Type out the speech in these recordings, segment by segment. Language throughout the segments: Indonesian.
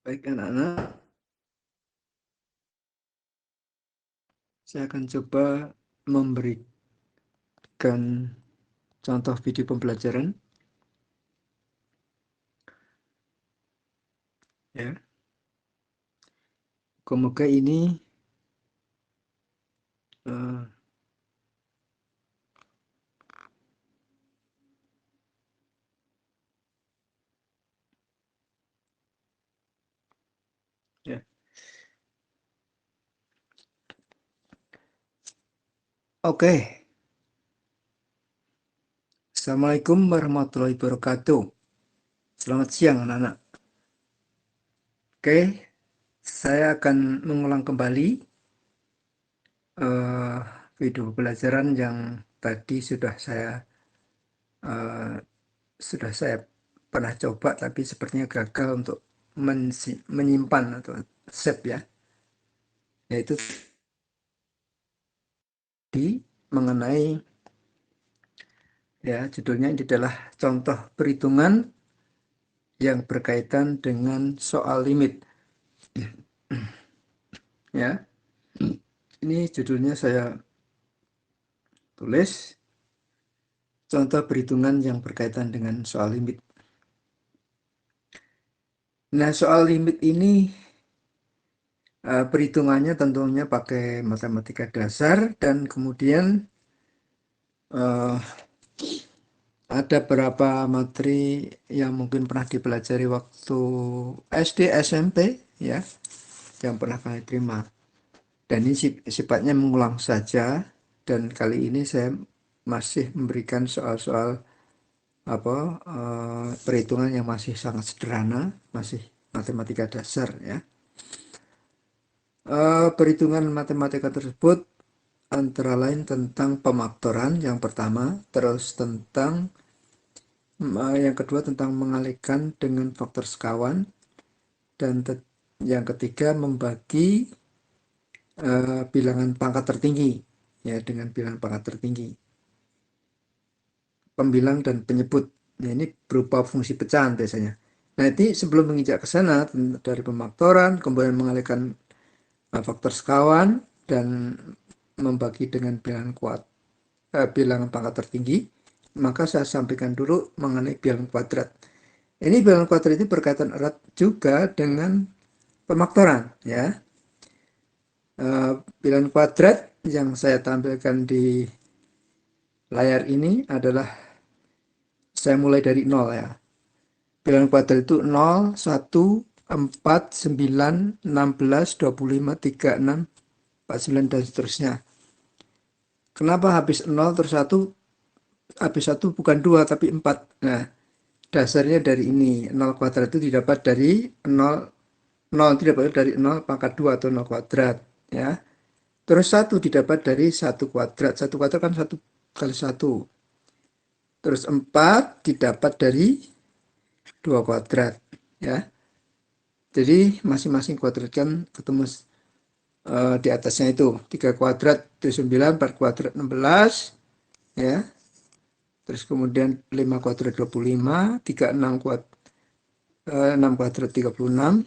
Baik anak-anak, saya akan coba memberikan contoh video pembelajaran. Ya, semoga ini ya. Oke. Assalamualaikum warahmatullahi wabarakatuh. Selamat siang anak-anak. Oke, saya akan mengulang kembali video pembelajaran yang tadi sudah saya pernah coba, tapi sepertinya gagal untuk menyimpan atau save ya. Yaitu mengenai ya, judulnya ini adalah contoh perhitungan yang berkaitan dengan soal limit. Ya, ini judulnya saya tulis contoh perhitungan yang berkaitan dengan soal limit. Nah, soal limit ini perhitungannya tentunya pakai matematika dasar, dan kemudian ada beberapa materi yang mungkin pernah dipelajari waktu SD, SMP ya, yang pernah kalian terima. Dan ini sifatnya mengulang saja, dan kali ini saya masih memberikan soal-soal perhitungan yang masih sangat sederhana, masih matematika dasar ya. Perhitungan matematika tersebut antara lain tentang pemaktoran yang pertama, terus tentang yang kedua tentang mengalihkan dengan faktor sekawan, dan yang ketiga membagi bilangan pangkat tertinggi ya dengan bilangan pangkat tertinggi, pembilang dan penyebut. Nah, ini berupa fungsi pecahan biasanya. Nah, ini sebelum menginjak ke sana dari pemaktoran, kemudian mengalihkan faktor sekawan dan membagi dengan bilangan pangkat tertinggi, maka saya sampaikan dulu mengenai bilangan kuadrat. Ini bilangan kuadrat itu berkaitan erat juga dengan pemaktoran ya. Bilangan kuadrat yang saya tampilkan di layar ini adalah saya mulai dari 0 ya. Bilangan kuadrat itu 0, 1, 4, 9, 16, 25, 36, 49 dan seterusnya. Kenapa habis 0 terus 1? Habis 1 bukan 2 tapi 4. Nah, dasarnya dari ini. 0 kuadrat itu didapat dari 0, 0 itu didapat dari 0 pangkat 2 atau 0 kuadrat ya. Terus 1 didapat dari 1 kuadrat. 1 kuadrat kan 1 kali 1. Terus 4 didapat dari 2 kuadrat ya. Jadi masing-masing kuadrat kan ketemu di atasnya itu. 3 kuadrat itu 9, 4 kuadrat 16 ya. Terus kemudian 5 kuadrat 25, 6 kuadrat 36.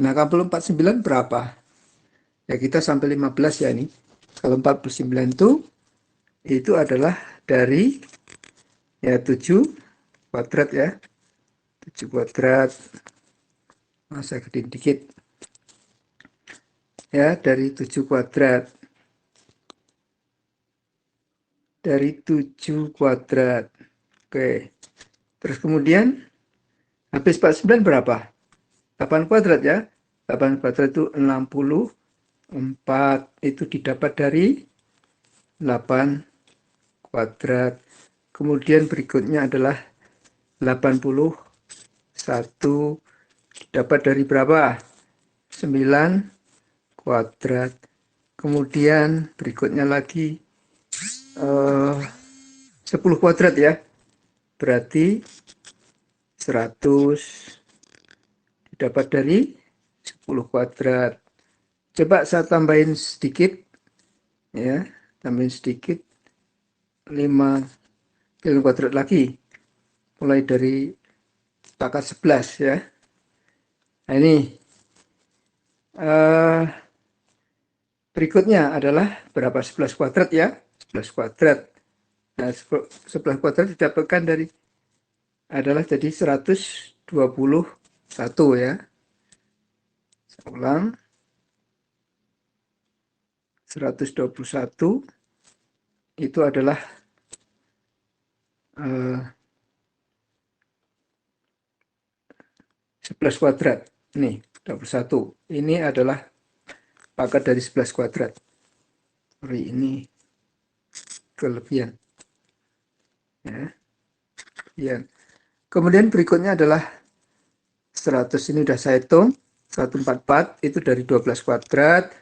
Nah, kalau 49 berapa? Ya, kita sampai 15 ya ini. Kalau 49 itu adalah dari ya 7 kuadrat ya. 7 kuadrat. Nah, saya gedein dikit. Ya, dari 7 kuadrat. Dari 7 kuadrat. Oke. Terus kemudian habis 49 berapa? 8 kuadrat ya. 8 kuadrat itu 64. Itu didapat dari 8 kuadrat. Kemudian berikutnya adalah 81 dapat dari berapa? 9 kuadrat. Kemudian berikutnya lagi 10 kuadrat ya. Berarti 100 didapat dari 10 kuadrat. Coba saya tambahin sedikit ya, tambahin sedikit 5 bilangan kuadrat lagi. Mulai dari pangkat 11 ya. Nah, ini berikutnya adalah berapa 11 kuadrat ya, 11 kuadrat. Nah, 11 kuadrat didapatkan dari adalah jadi 121 ya. Saya ulang, 121 itu adalah 11 kuadrat. Nih, 21. Ini adalah pangkat dari 11 kuadrat. Sorry, ini kelebihan. Ya, ya. Kemudian berikutnya adalah 100, ini udah saya hitung. 144 itu dari 12 kuadrat.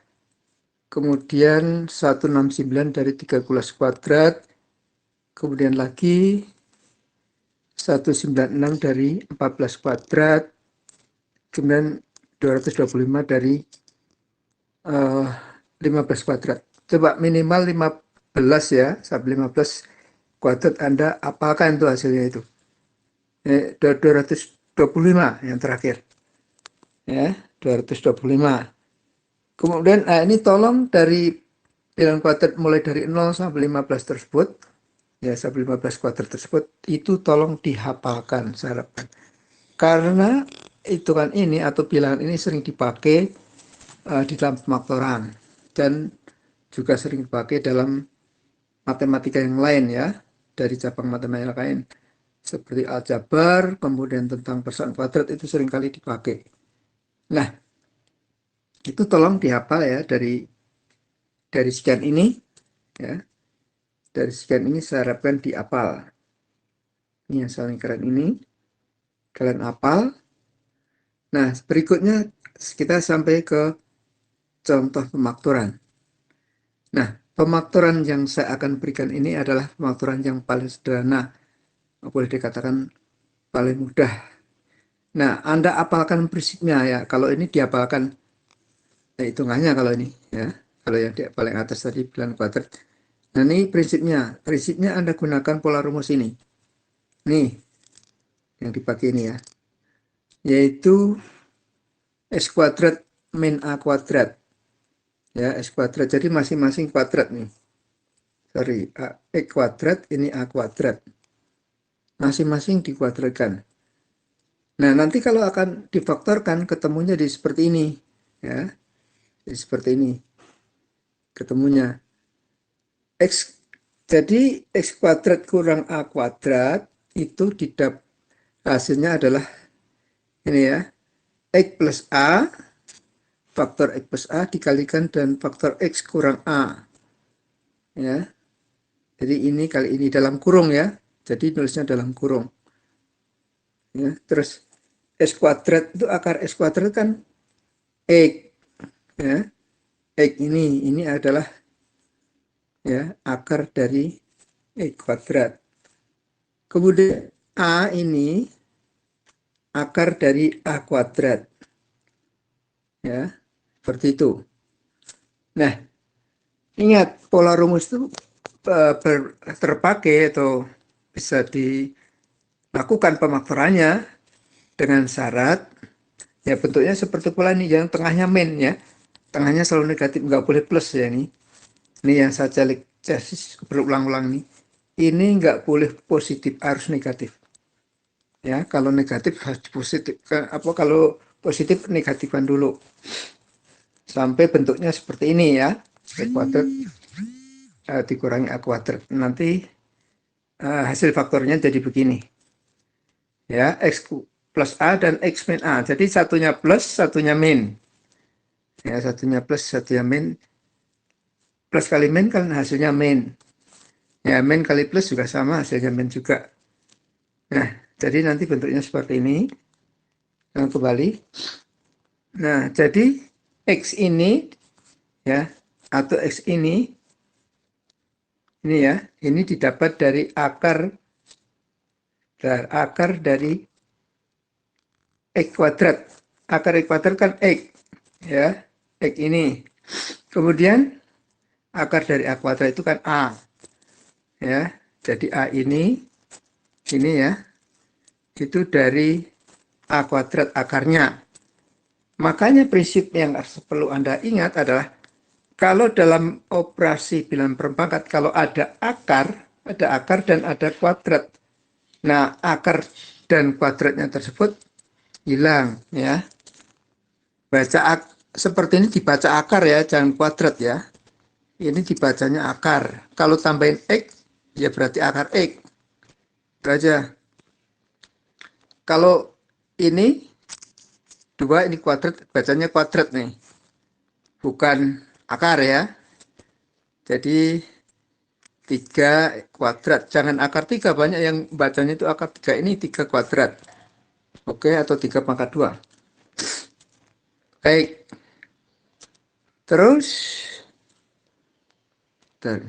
Kemudian 169 dari 13 kuadrat. Kemudian lagi 196 dari 14 kuadrat. Kemudian 225 dari 15 kuadrat. Coba minimal 15 ya, sampai 15 kuadrat Anda apalkan itu hasilnya itu. 225 yang terakhir. Ya, 225. Kemudian ini tolong dari bilangan kuadrat mulai dari 0 sampai 15 tersebut, ya sampai 15 kuadrat tersebut, itu tolong dihafalkan, saya harapkan. Karena hitungan ini atau bilangan ini sering dipakai di dalam pemaktoran dan juga sering dipakai dalam matematika yang lain ya, dari cabang matematika yang lain seperti aljabar, kemudian tentang persamaan kuadrat itu seringkali dipakai. Nah, itu tolong dihafal ya dari sekian ini ya. Dari sekian ini saya harapkan dihafal. Ini yang saling keren ini. Kalian hafal. Nah, berikutnya kita sampai ke contoh pemakturan. Nah, pemakturan yang saya akan berikan ini adalah pemakturan yang paling sederhana, boleh dikatakan paling mudah. Nah, Anda apalkan prinsipnya ya. Kalau ini dihafalkan hitungannya kalau ini ya. Kalau yang di paling atas tadi bilangan kuadrat. Nah, ini prinsipnya. Prinsipnya Anda gunakan pola rumus ini. Nih, yang dipakai ini ya. Yaitu S kuadrat min A kuadrat. Ya, S kuadrat. Jadi masing-masing kuadrat nih. Sorry, X kuadrat, ini A kuadrat. Masing-masing dikuadratkan. Nah, nanti kalau akan difaktorkan, ketemunya di seperti ini. Ya, di seperti ini. Ketemunya. Jadi, X kuadrat kurang A kuadrat, itu hasilnya adalah ini ya. X plus A, faktor X plus A dikalikan dan faktor X kurang A. Ya, jadi ini kali ini dalam kurung ya. Jadi nulisnya dalam kurung. Ya, terus S kuadrat itu akar S kuadrat kan X. Ya, X ini adalah ya akar dari X kuadrat. Kemudian A ini akar dari A kuadrat. Ya, seperti itu. Nah, ingat pola rumus itu terpakai atau bisa dilakukan pemaktorannya dengan syarat ya bentuknya seperti pola ini yang tengahnya min ya, tengahnya selalu negatif, nggak boleh plus ya. Ini yang saya calik berulang-ulang nih, ini nggak boleh positif, harus negatif ya. Kalau negatif harus positif, kalau positif negatifkan dulu sampai bentuknya seperti ini ya, X kuadrat dikurangi A kuadrat, nanti hasil faktornya jadi begini ya, X plus A dan X min A. Jadi satunya plus, satunya min. Ya, satunya plus, satunya min. Plus kali min kan hasilnya min. Ya, min kali plus juga sama, hasilnya min juga. Nah, jadi nanti bentuknya seperti ini. Nah, kembali. Nah, jadi X ini ya, atau X ini ya, ini didapat dari akar dari X kuadrat. Akar X kuadrat kan X ya, X ini. Kemudian akar dari A kuadrat itu kan A ya, jadi A ini ya, itu dari A kuadrat akarnya Makanya prinsip yang perlu Anda ingat adalah kalau dalam operasi bilangan perangkat, kalau ada akar dan ada kuadrat. Nah, akar dan kuadratnya tersebut hilang ya. Seperti ini dibaca akar ya, jangan kuadrat ya. Ini dibacanya akar. Kalau tambahin X, ya berarti akar X. Itu aja. Kalau ini 2, ini kuadrat, bacanya kuadrat nih. Bukan akar ya. Jadi 3 kuadrat. Jangan akar 3, banyak yang bacanya itu akar 3. Ini 3 kuadrat. Oke, atau 3 pangkat 2. Baik. Terus oke.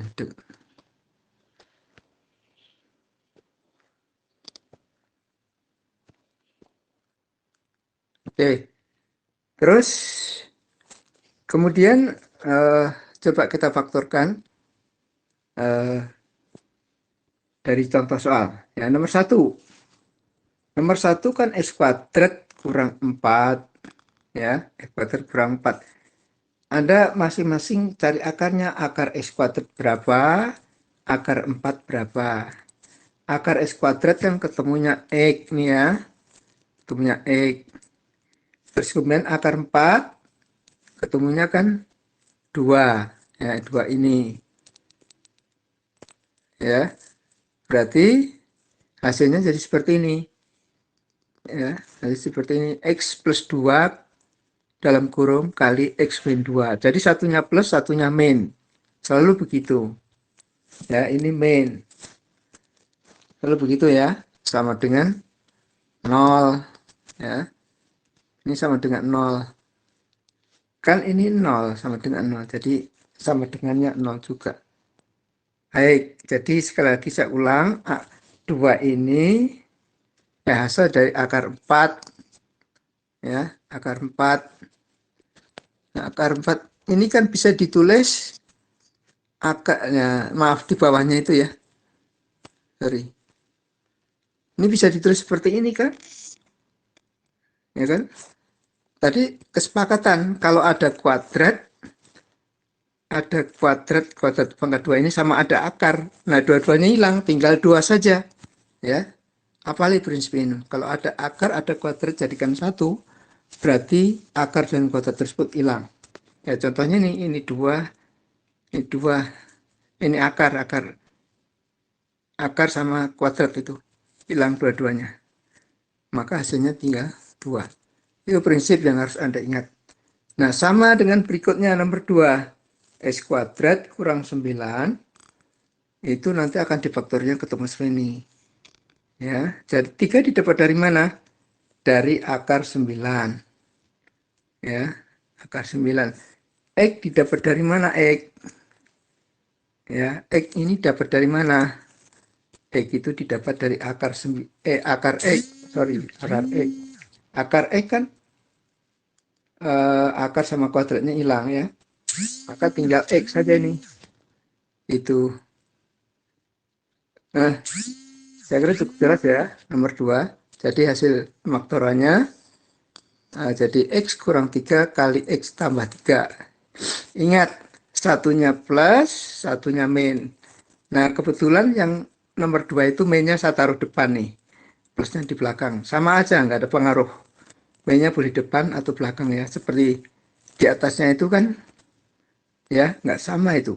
Terus kemudian coba kita faktorkan dari contoh soal. Ya, nomor 1. Nomor 1 kan X kuadrat kurang 4. Ya, X kuadrat kurang 4. Anda masing-masing cari akarnya. Akar X kuadrat berapa? Akar 4 berapa? Akar X kuadrat kan ketemunya X nih ya. Ketemunya X. Terus kemudian akar 4 ketemunya kan 2. Ya, 2 ini. Ya. Berarti hasilnya jadi seperti ini. Ya, jadi seperti ini. X plus 2 dalam kurung kali X min 2. Jadi satunya plus, satunya min. Selalu begitu. Ya, ini min. Selalu begitu ya. Sama dengan 0. Ya. Ini sama dengan 0. Kan ini 0 sama dengan 0. Jadi sama dengannya 0 juga. Baik, jadi sekali lagi saya ulang. 2 ini hasil dari akar 4. Ya, akar 4. Nah, akar 4 ini kan bisa ditulis akarnya, maaf di bawahnya itu ya. Sorry. Ini bisa ditulis seperti ini kan? Ya kan? Tadi kesepakatan kalau ada kuadrat pangkat 2 ini sama ada akar. Nah, dua-duanya hilang, tinggal 2 saja. Ya. Apalagi prinsip ini. Kalau ada akar, ada kuadrat jadikan 1, berarti akar dan kuadrat tersebut hilang. Ya, contohnya ini 2, ini 2, ini akar sama kuadrat itu hilang dua-duanya. Maka hasilnya tinggal 2. Itu prinsip yang harus Anda ingat. Nah, sama dengan berikutnya nomor 2. X kuadrat kurang 9 itu nanti akan difaktornya ketemu seperti ini. Ya, jadi 3 didapat dari mana? Dari akar 9. Ya, akar 9. X didapat dari mana X? Ya, X ini dapat dari mana? X itu didapat dari akar akar X, sorry, akar X. Akar X kan akar sama kuadratnya hilang ya. Maka tinggal X saja nih. Itu. Nah, saya kira cukup jelas ya, nomor 2. Jadi hasil faktorannya jadi X kurang 3 kali X tambah 3. Ingat, satunya plus, satunya min. Nah, kebetulan yang nomor 2 itu minnya saya taruh depan nih. Plusnya di belakang. Sama aja, nggak ada pengaruh. Minnya boleh depan atau belakang ya. Seperti di atasnya itu kan, ya, nggak sama itu.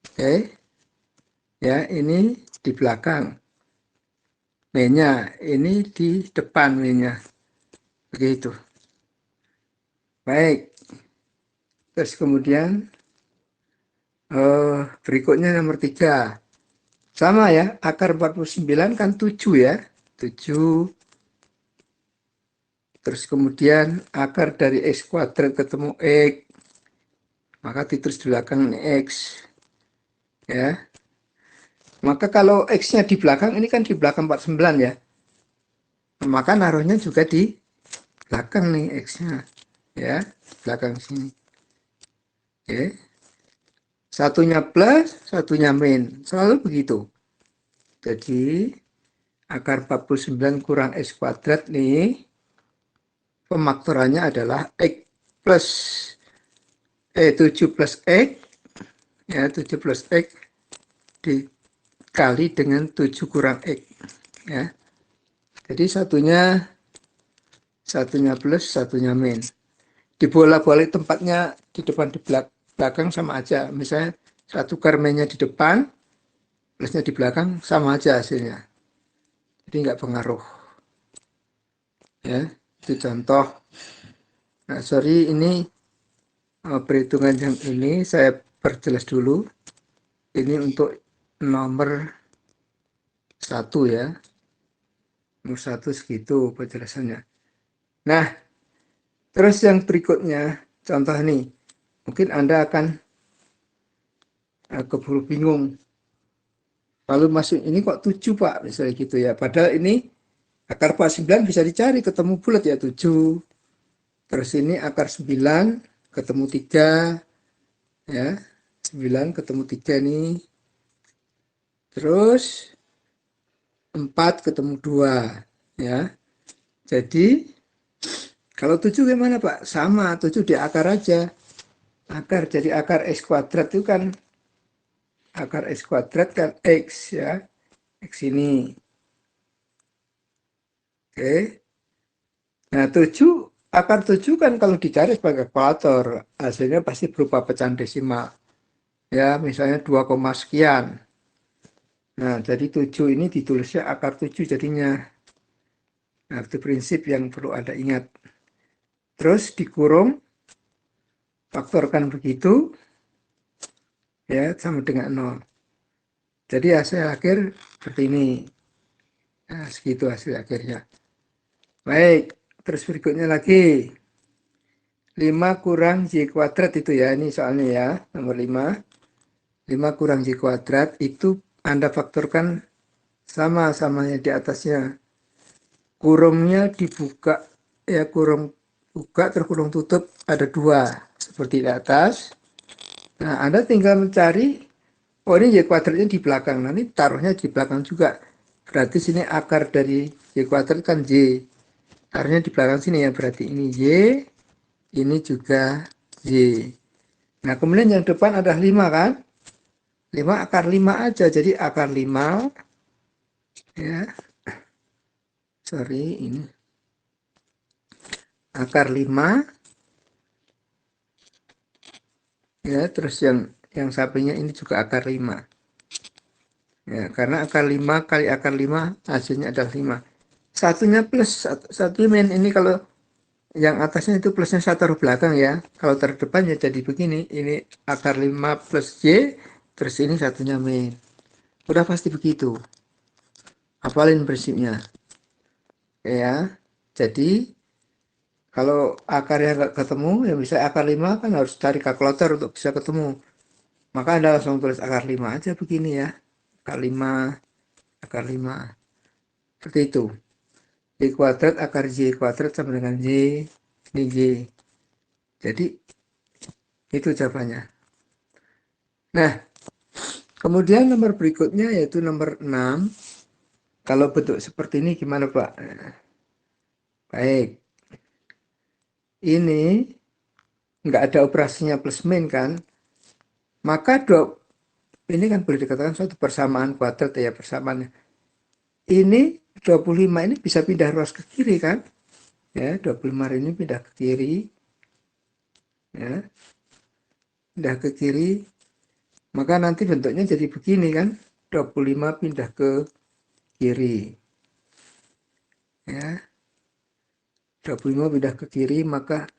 Oke. Ya, ini di belakang. Minnya, ini di depan minnya. Begitu. Baik. Terus kemudian berikutnya nomor 3. Sama ya, akar 49 kan 7 ya. 7. Terus kemudian akar dari X kuadrat ketemu X. Maka ditulis di belakang X. Ya. Maka kalau X-nya di belakang, ini kan di belakang 49 ya. Maka naruhnya juga di belakang nih X-nya. Ya, belakang sini. Oke. Satunya plus, satunya min. Selalu begitu. Jadi, akar 49 kurang X kuadrat nih. pemaktorannya adalah X plus 7 plus X, ya 7 plus X dikali dengan 7 kurang X, ya. Jadi satunya plus, satunya min. Dibolak-balik tempatnya di depan di belakang sama aja. Misalnya saya tukar minnya di depan, plusnya di belakang sama aja hasilnya. Jadi nggak pengaruh. Ya, itu contoh. Nah, sorry ini perhitungan yang ini saya perjelas dulu. Ini untuk nomor 1 ya. Nomor 1 segitu penjelasannya. Nah, terus yang berikutnya, contoh nih. Mungkin Anda akan keburu bingung. Lalu masuk ini kok 7 Pak, misalnya gitu ya. Padahal ini akar 49 bisa dicari, ketemu bulat ya 7. Terus ini akar 9, ketemu 3. Ya, 9 ketemu 3 nih. Terus 4 ketemu 2. Ya, jadi kalau 7 gimana Pak? Sama, 7 di akar aja. Akar, jadi akar X kuadrat itu kan, akar X kuadrat kan X ya. X ini. Oke. Nah, 7, akar 7 kan kalau dicari sebagai kalkulator, hasilnya pasti berupa pecahan desimal. Ya, misalnya 2, sekian. Nah, jadi 7 ini ditulisnya akar 7 jadinya. Nah, itu prinsip yang perlu Anda ingat. Terus dikurung, faktorkan begitu, ya, sama dengan 0. Jadi hasil akhir seperti ini. Nah, segitu hasil akhirnya. Baik, terus berikutnya lagi. 5 kurang Y kuadrat itu ya, ini soalnya ya, nomor 5. 5 kurang Y kuadrat itu Anda faktorkan sama-samanya di atasnya. Kurungnya dibuka, ya kurung buka terus kurung tutup ada 2, seperti di atas. Nah, Anda tinggal mencari, oh ini Y kuadratnya di belakang, nanti taruhnya di belakang juga. Berarti sini akar dari Y kuadrat kan Y. Taruhnya di belakang sini ya, berarti ini Y, ini juga Y. Nah, kemudian yang depan ada 5 kan? 5 akar 5 aja, jadi akar 5, ya, sorry, ini akar 5, ya, terus yang sampingnya ini juga akar 5. Ya, karena akar 5 kali akar 5 hasilnya adalah 5. Satunya plus, satu min. Ini kalau yang atasnya itu plusnya saya taruh belakang ya. Kalau taruh depan ya jadi begini. Ini akar 5 plus Y, terus ini satunya min. Udah pasti begitu. Hafalin prinsipnya. Ya, jadi kalau akarnya nggak ketemu, ya bisa akar 5 kan harus cari kalkulator untuk bisa ketemu. Maka Anda langsung tulis akar 5 aja begini ya. Akar 5, akar 5. Seperti itu. Y kuadrat akar Y kuadrat sama dengan Y, ini Y. Jadi itu jawabannya. Nah, kemudian nomor berikutnya yaitu nomor 6. Kalau bentuk seperti ini gimana Pak? Baik. Ini nggak ada operasinya plus min kan? Maka ini kan boleh dikatakan suatu persamaan kuadrat ya, persamaannya. Ini 25 ini bisa pindah ruas ke kiri kan? Ya, 25 ini pindah ke kiri. Ya. Pindah ke kiri. Maka nanti bentuknya jadi begini kan? 25 pindah ke kiri. Ya. 25 pindah ke kiri, maka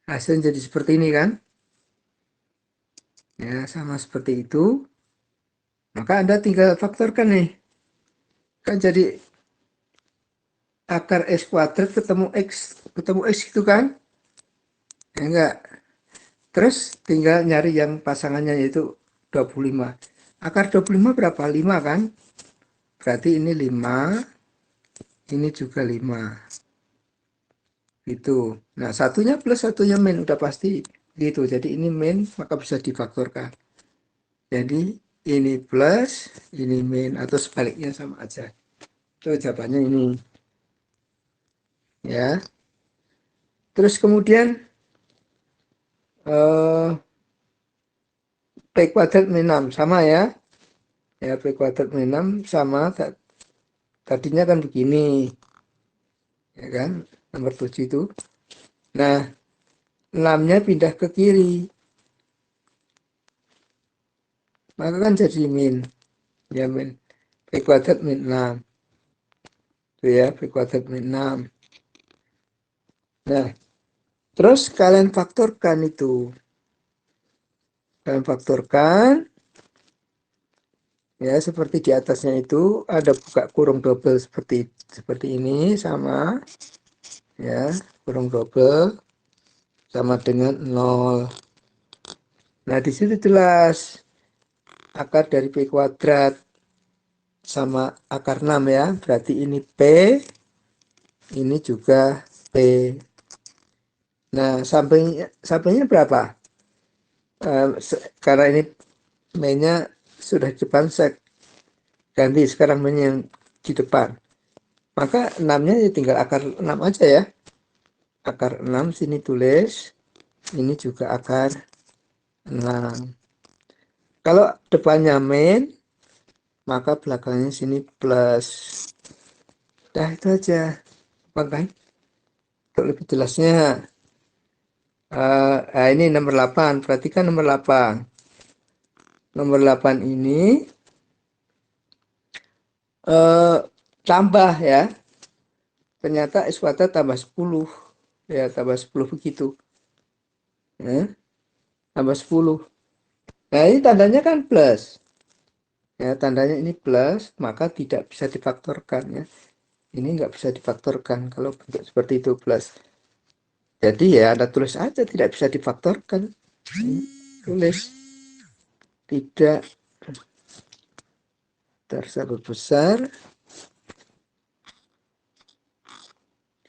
hasilnya jadi seperti ini kan? Ya, sama seperti itu. Maka Anda tinggal faktorkan nih. Kan jadi akar X kuadrat ketemu X itu kan? Ya enggak. Terus tinggal nyari yang pasangannya yaitu 25. Akar 25 berapa? 5 kan? Berarti ini 5, ini juga 5. Gitu. Nah, satunya plus satunya min udah pasti gitu. Jadi ini min maka bisa difaktorkan. Jadi ini plus, ini min atau sebaliknya sama aja. Itu jawabannya ini. Ya. Terus kemudian P kuadrat min 6 sama ya. Ya, P kuadrat min 6 sama tadinya kan begini. Ya kan? Nomor 7 itu. Nah, 6-nya pindah ke kiri. Maka kan jadi min. Ya, min. P kuadrat min 6. Itu ya, P kuadrat min 6. Nah, terus kalian faktorkan itu. Kalian faktorkan. Ya, seperti di atasnya itu ada buka kurung double seperti ini sama ya, kurung double sama dengan 0. Nah, di situ jelas akar dari P kuadrat sama akar 6 ya. Berarti ini P, ini juga P. Nah, sampingnya berapa? Karena ini mainnya sudah di depan, saya ganti sekarang main yang di depan. Maka 6-nya ya tinggal akar 6 aja ya. Akar 6 sini tulis. Ini juga akar 6. Kalau depannya min, maka belakangnya sini plus. Dah itu aja. Pakai. Untuk lebih jelasnya. Ini nomor 8. Perhatikan nomor 8. Nomor 8 ini tambah ya. Ternyata X kuadrat tambah 10. Ya, tambah 10 begitu. Ya, tambah 10. Nah, ini tandanya kan plus. Ya, tandanya ini plus, maka tidak bisa difaktorkan ya. Ini nggak bisa difaktorkan kalau bentuk seperti itu plus. Jadi ya Anda tulis aja tidak bisa difaktorkan. Tulis tidak tersebut besar,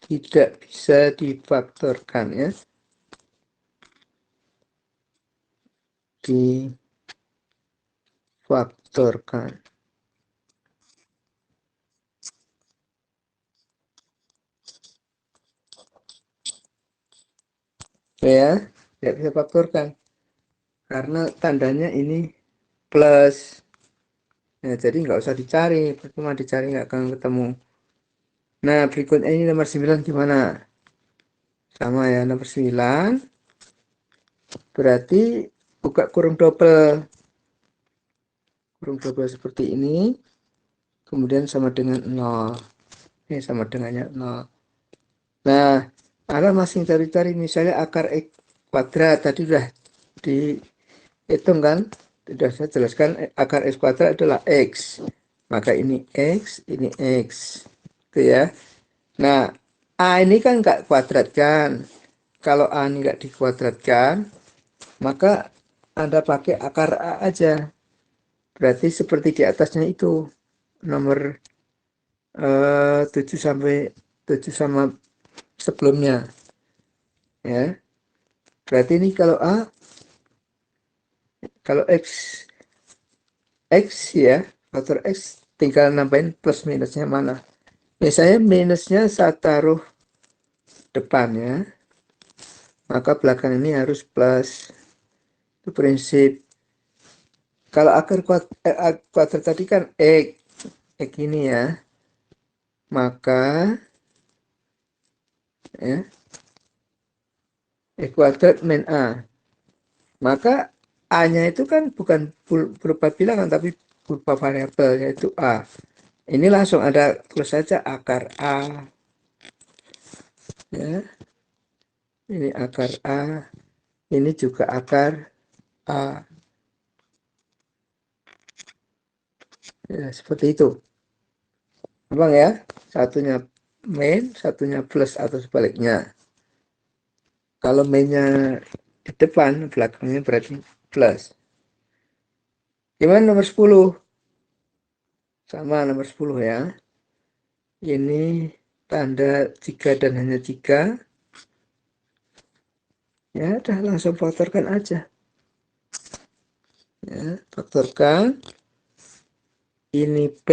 tidak bisa difaktorkan ya. Difaktorkan. Ya, tidak bisa faktorkan. Karena tandanya ini plus. Ya, jadi nggak usah dicari, cuma dicari nggak akan ketemu. Nah, berikutnya ini nomor 9 gimana? Sama ya, nomor 9. Berarti buka kurung double. Kurung double seperti ini. Kemudian sama dengan 0. Ini sama dengannya 0. Nah, Anda masih cari-cari misalnya akar X kuadrat. Tadi sudah dihitung kan? Sudah saya jelaskan akar X kuadrat adalah X. Maka ini X, ini X. Itu ya. Nah, A ini kan nggak kuadratkan. Kalau A ini nggak dikuadratkan, maka Anda pakai akar A aja. Berarti seperti di atasnya itu. Nomor 7 sampai 7 sama sebelumnya. Ya. Berarti ini kalau A, kalau X ya, faktor X tinggal nambahin plus minusnya mana. Misalnya minusnya saya taruh depan ya. Maka belakang ini harus plus. Itu prinsip. Kalau akar kuadrat tadi kan X ini ya. Maka ya, X kuadrat min A. Maka A-nya itu kan bukan berupa bilangan tapi berupa variabel yaitu A. Ini langsung ada tulis saja akar A. Ya. Ini akar A. Ini juga akar A. Ya, seperti itu. Abang ya, satunya main, satunya plus atau sebaliknya. Kalau mainnya di depan, belakangnya berarti plus. Gimana nomor 10? Sama nomor 10 ya. Ini tanda jika dan hanya jika. Ya, udah langsung faktorkan aja. Ya, faktorkan. Ini P,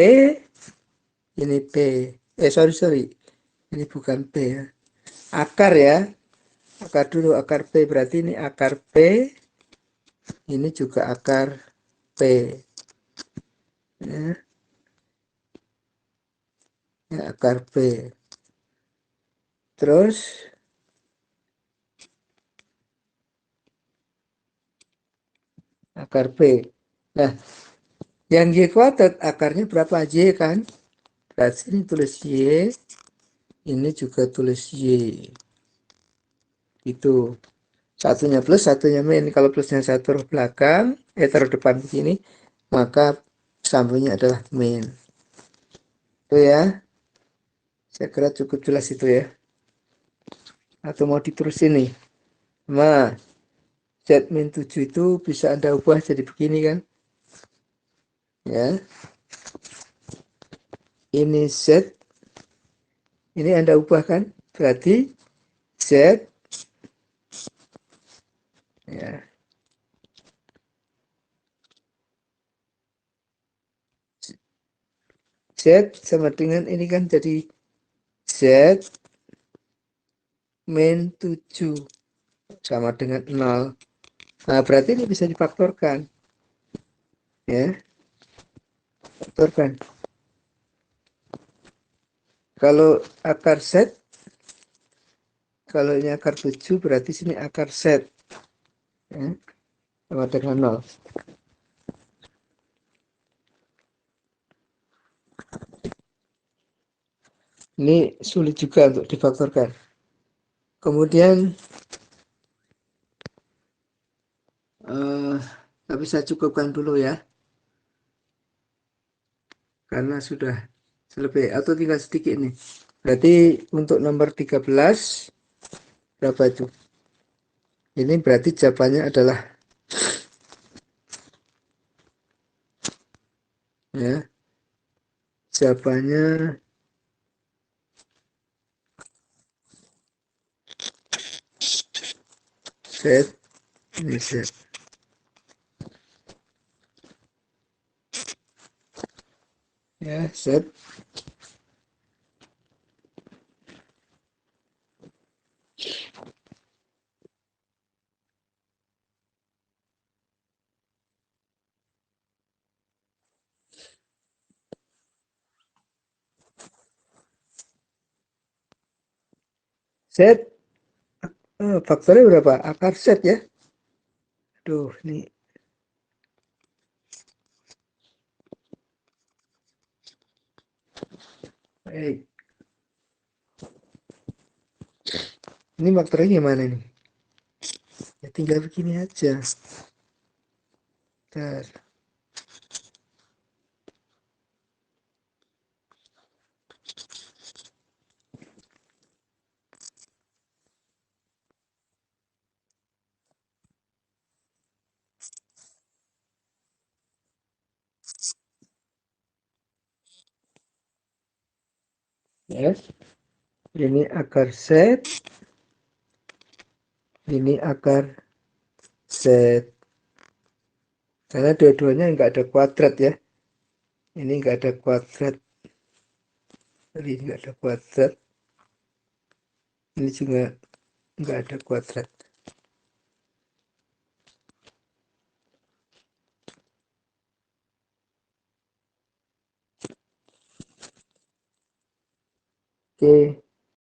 ini P. Sorry. Ini bukan P ya. Akar ya. akar dulu, akar P berarti ini akar P, ini juga akar P ya, ya akar P. Terus akar P. Nah, yang Y kuadrat akarnya berapa? Y kan? Berarti ini tulis Y, ini juga tulis Y. Itu. Satunya plus, satunya min. Kalau plusnya saya taruh belakang, taruh depan begini, maka sambungnya adalah min. Itu ya. Saya kira cukup jelas itu ya. Atau mau diterusin nih. Nah, Z min 7 itu bisa Anda ubah jadi begini kan. Ya. Ini Z, ini Anda ubah kan. Berarti Z, ya, Z sama dengan ini kan jadi Z min 7 sama dengan 0. Nah, berarti ini bisa difaktorkan. Ya, faktorkan. Kalau akar Z, kalau ini akar 7 berarti sini akar Z. Ya, sama dengan 0. Ini sulit juga untuk difaktorkan. Kemudian tapi saya cukupkan dulu ya, karena sudah selesai atau tinggal sedikit nih. Berarti untuk nomor 13 berapa itu? Ini berarti jawabannya adalah ya, jawabannya Z, ini Z. Ya, Z. Z faktornya berapa? Akar Z ya. Aduh, ini baik. Ini faktornya gimana nih? Ya tinggal begini aja. Bentar. Ya, ini akar Z, ini akar Z. Karena dua-duanya nggak ada kuadrat ya. Ini nggak ada kuadrat. Ini nggak ada kuadrat. Ini juga nggak ada kuadrat. Oke.